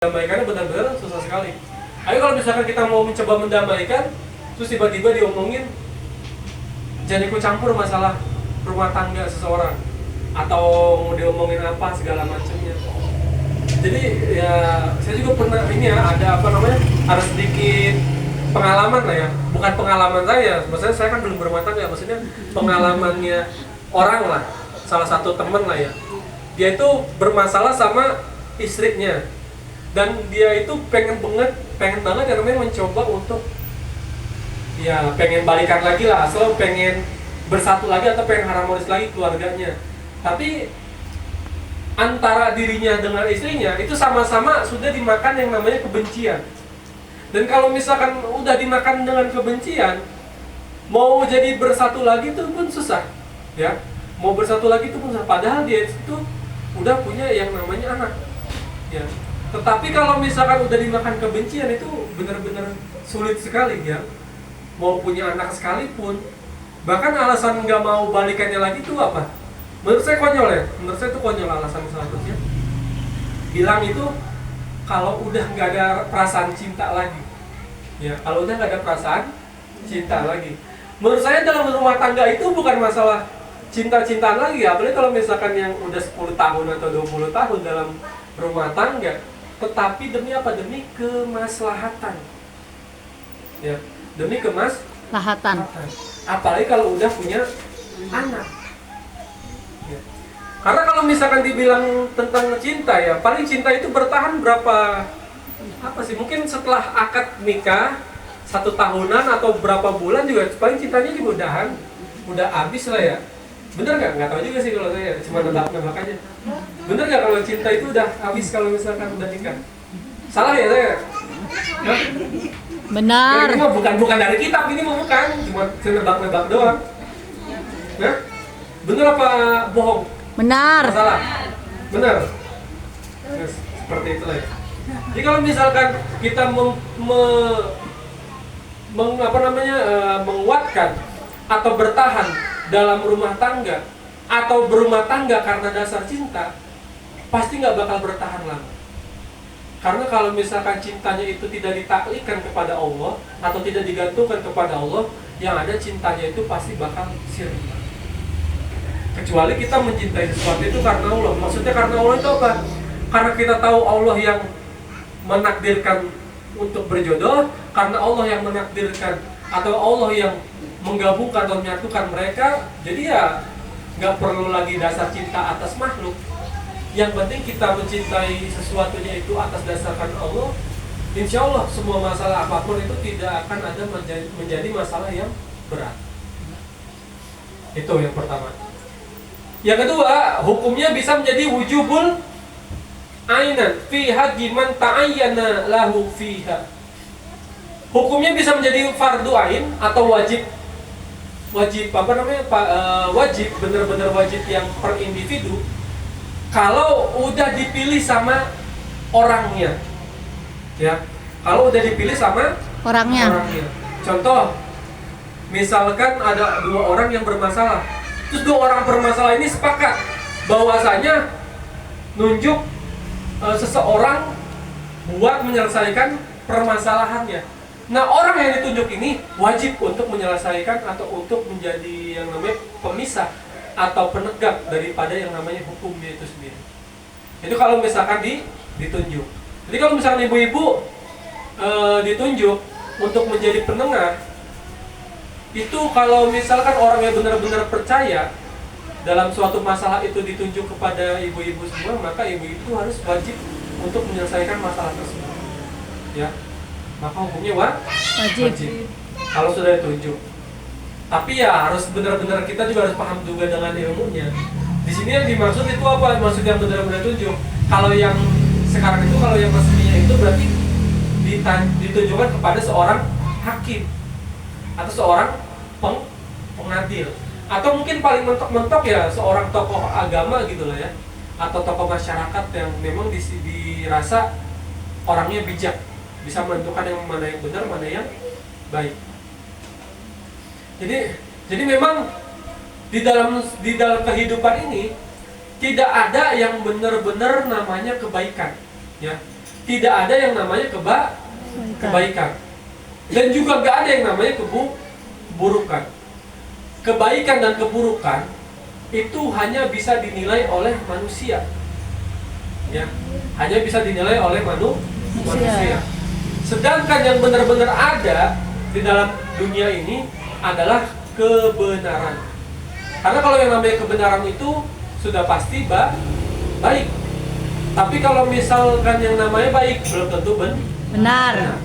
Mendamaikannya benar-benar susah sekali. Ayo kalau misalkan kita mau mencoba mendamaikan, terus tiba-tiba diomongin jangan ikut campur masalah rumah tangga seseorang, atau mau diomongin apa segala macamnya. Jadi ya saya juga pernah ada ada sedikit pengalaman lah ya, bukan pengalaman saya, maksudnya saya kan belum berumah tangga, maksudnya pengalamannya orang lah, salah satu teman lah ya. Dia itu bermasalah sama istrinya. Dan dia itu pengen banget yang namanya mencoba untuk ya pengen balikan lagi lah, asal pengen bersatu lagi atau pengen harmonis lagi keluarganya. Tapi antara dirinya dengan istrinya itu sama-sama sudah dimakan yang namanya kebencian. Dan kalau misalkan udah dimakan dengan kebencian, mau jadi bersatu lagi itu pun susah, ya. Mau bersatu lagi itu pun susah. Padahal dia itu udah punya yang namanya anak, ya. Tetapi kalau misalkan udah dimakan kebencian itu benar-benar sulit sekali ya. Mau punya anak sekalipun, bahkan alasan nggak mau balikannya lagi itu apa? Menurut saya konyol ya. Menurut saya itu konyol alasan selanjutnya. Bilang itu kalau udah nggak ada perasaan cinta lagi, ya. Kalau udah nggak ada perasaan cinta lagi. Menurut saya dalam rumah tangga itu bukan masalah cinta-cintaan lagi ya. Apalagi kalau misalkan yang udah 10 tahun atau 20 tahun dalam rumah tangga. Tetapi demi apa? Demi kemaslahatan, ya, demi kemaslahatan. Apalagi kalau udah punya anak, ya. Karena kalau misalkan dibilang tentang cinta ya, paling cinta itu bertahan berapa mungkin setelah akad nikah 1 tahunan atau berapa bulan juga paling cintanya juga udah habis lah ya. Bener nggak? Nggak tahu juga sih kalau saya, cuma nebak-nebak aja. Bener nggak kalau cinta itu udah habis kalau misalkan udah nikah? Salah ya saya? Hah? Benar. Ini mah bukan dari kitab, ini mah bukan, cuma nebak-nebak doang. Nah, bener apa bohong? Benar. Salah? Bener. Yes, seperti itulah ya. Jadi kalau misalkan kita menguatkan atau bertahan dalam rumah tangga atau berumah tangga karena dasar cinta, pasti nggak bakal bertahan lama. Karena kalau misalkan cintanya itu tidak ditaklikan kepada Allah atau tidak digantungkan kepada Allah, yang ada cintanya itu pasti bakal sirna. Kecuali kita mencintai sesuatu itu karena Allah. Maksudnya karena Allah itu apa? Karena kita tahu Allah yang menakdirkan untuk berjodoh, karena Allah yang menakdirkan atau Allah yang menggabungkan atau menyatukan mereka, jadi ya nggak perlu lagi dasar cinta atas makhluk. Yang penting kita mencintai sesuatunya itu atas dasarkan Allah. Insya Allah semua masalah apapun itu tidak akan ada menjadi masalah yang berat. Itu yang pertama. Yang kedua, hukumnya bisa menjadi wujubul ainan fiha giman ta'ayyana lahu fiha. Hukumnya bisa menjadi fardu ain atau wajib wajib, benar-benar wajib yang per individu kalau udah dipilih sama orangnya, ya. Kalau udah dipilih sama orangnya. Contoh, misalkan ada 2 orang yang bermasalah, terus 2 orang bermasalah ini sepakat bahwasanya nunjuk seseorang buat menyelesaikan permasalahannya. Nah, orang yang ditunjuk ini wajib untuk menyelesaikan atau untuk menjadi yang namanya pemisah atau penegak daripada yang namanya hukumnya itu sendiri. Itu kalau misalkan ditunjuk. Jadi kalau misalkan ibu-ibu ditunjuk untuk menjadi penengah, itu kalau misalkan orang yang benar-benar percaya dalam suatu masalah itu ditunjuk kepada ibu-ibu semua, maka ibu itu harus wajib untuk menyelesaikan masalah tersebut, ya. Maka hukumnya wajib kalau sudah ditunjuk. Tapi ya harus benar-benar kita juga harus paham juga dengan ilmunya. Di sini yang dimaksud itu apa? Maksud yang benar-benar tunjuk. Kalau yang sekarang itu, kalau yang resminya itu berarti ditunjukkan kepada seorang hakim atau seorang pengadil, atau mungkin paling mentok-mentok ya seorang tokoh agama gitu lah ya, atau tokoh masyarakat yang memang dirasa orangnya bijak, bisa menentukan yang mana yang benar, mana yang baik. Jadi memang di dalam kehidupan ini tidak ada yang benar-benar namanya kebaikan, ya. tidak ada yang namanya kebaikan. Dan juga nggak ada yang namanya keburukan. Kebaikan dan keburukan itu hanya bisa dinilai oleh manusia. Ya, hanya bisa dinilai oleh manusia. Sedangkan yang benar-benar ada di dalam dunia ini adalah kebenaran. Karena kalau yang namanya kebenaran itu sudah pasti baik. Tapi kalau misalkan yang namanya baik belum tentu benar.